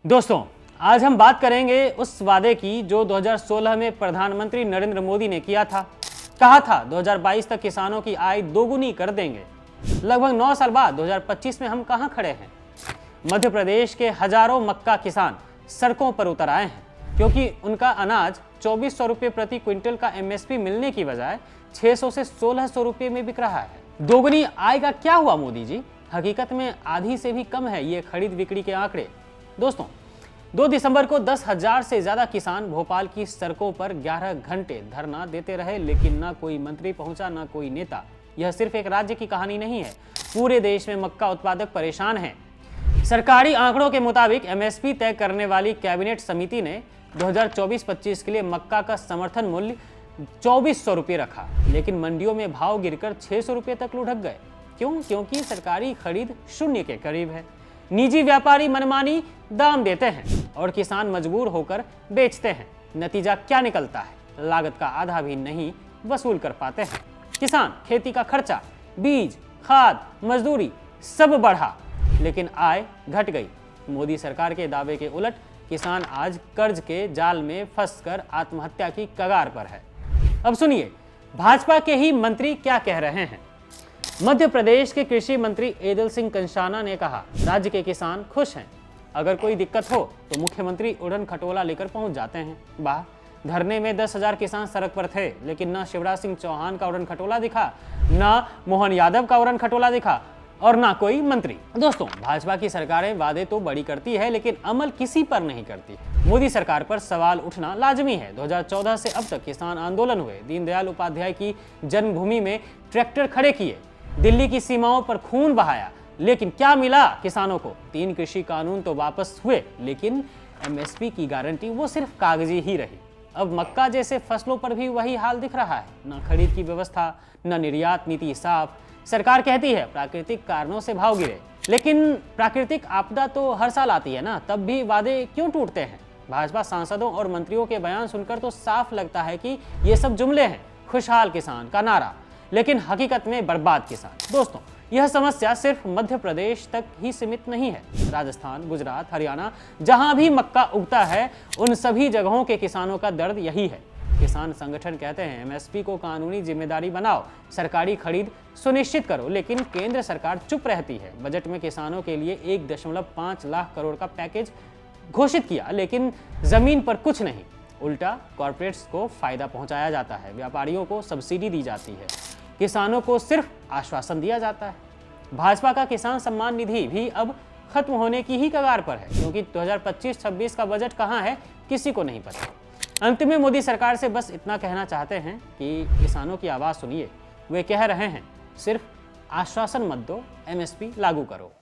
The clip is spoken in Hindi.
दोस्तों, आज हम बात करेंगे उस वादे की जो 2016 में प्रधानमंत्री नरेंद्र मोदी ने किया था। कहा था 2022 तक किसानों की आय दोगुनी कर देंगे। लगभग 9 साल बाद 2025 में हम कहां खड़े हैं? मध्य प्रदेश के हजारों मक्का किसान सड़कों पर उतर आए हैं क्योंकि उनका अनाज 2400 रुपये प्रति क्विंटल का एमएसपी मिलने की बजाय 600 से 1600 रुपये में बिक रहा है। दोगुनी आय का क्या हुआ मोदी जी? हकीकत में आधी से भी कम है ये खरीद बिक्री के आंकड़े। दोस्तों, 2 दिसंबर को 10,000 से ज्यादा किसान भोपाल की सड़कों पर 11 घंटे धरना देते रहे, लेकिन ना कोई मंत्री पहुंचा, ना कोई नेता। यह सिर्फ एक राज्य की कहानी नहीं है, पूरे देश में मक्का उत्पादक परेशान हैं। सरकारी आंकड़ों के मुताबिक एमएसपी तय करने वाली कैबिनेट समिति ने 2024-25 के लिए मक्का का समर्थन मूल्य 2400 रुपये रखा, लेकिन मंडियों में भाव गिरकर 600 रुपये तक लुढ़क गए। क्यों? क्योंकि सरकारी खरीद शून्य के करीब है। निजी व्यापारी मनमानी दाम देते हैं और किसान मजबूर होकर बेचते हैं। नतीजा क्या निकलता है? लागत का आधा भी नहीं वसूल कर पाते हैं। किसान खेती का खर्चा, बीज, खाद, मजदूरी सब बढ़ा, लेकिन आय घट गई। मोदी सरकार के दावे के उलट किसान आज कर्ज के जाल में फंसकर आत्महत्या की कगार पर है। अब सुनिए भाजपा के ही मंत्री क्या कह रहे हैं। मध्य प्रदेश के कृषि मंत्री एदल सिंह कंषाना ने कहा, राज्य के किसान खुश हैं। अगर कोई दिक्कत हो तो मुख्यमंत्री उड़न खटोला लेकर पहुंच जाते हैं। वाह, धरने में 10,000 किसान सड़क पर थे, लेकिन ना शिवराज सिंह चौहान का उड़न खटोला दिखा, ना मोहन यादव का उड़न खटोला दिखा और ना कोई मंत्री। दोस्तों, भाजपा की सरकारें वादे तो बड़ी करती है, लेकिन अमल किसी पर नहीं करती। मोदी सरकार पर सवाल उठना लाजमी है। 2014 से अब तक किसान आंदोलन हुए, दीनदयाल उपाध्याय की जन्मभूमि में ट्रैक्टर खड़े किए, दिल्ली की सीमाओं पर खून बहाया, लेकिन क्या मिला किसानों को? 3 कृषि कानून तो वापस हुए, लेकिन एमएसपी की गारंटी वो सिर्फ कागजी ही रही। अब मक्का जैसे फसलों पर भी वही हाल दिख रहा है। न खरीद की व्यवस्था, न निर्यात नीति साफ। सरकार कहती है प्राकृतिक कारणों से भाव गिरे, लेकिन प्राकृतिक आपदा तो हर साल आती है ना, तब भी वादे क्यों टूटते हैं? भाजपा सांसदों और मंत्रियों के बयान सुनकर तो साफ लगता है कि ये सब जुमले हैं, खुशहाल किसान का नारा, लेकिन हकीकत में बर्बाद किसान। दोस्तों, यह समस्या सिर्फ मध्य प्रदेश तक ही सीमित नहीं है। राजस्थान, गुजरात, हरियाणा, जहां भी मक्का उगता है, उन सभी जगहों के किसानों का दर्द यही है। किसान संगठन कहते हैं एमएसपी को कानूनी जिम्मेदारी बनाओ, सरकारी खरीद सुनिश्चित करो, लेकिन केंद्र सरकार चुप रहती है। बजट में किसानों के लिए 1.5 लाख करोड़ का पैकेज घोषित किया, लेकिन जमीन पर कुछ नहीं। उल्टा कॉर्पोरेट्स को फायदा पहुंचाया जाता है, व्यापारियों को सब्सिडी दी जाती है, किसानों को सिर्फ आश्वासन दिया जाता है। भाजपा का किसान सम्मान निधि भी अब खत्म होने की ही कगार पर है, क्योंकि 2025-26 का बजट कहां है किसी को नहीं पता। अंत में मोदी सरकार से बस इतना कहना चाहते हैं कि किसानों की आवाज सुनिए। वे कह रहे हैं सिर्फ आश्वासन मत दो, एमएसपी लागू करो।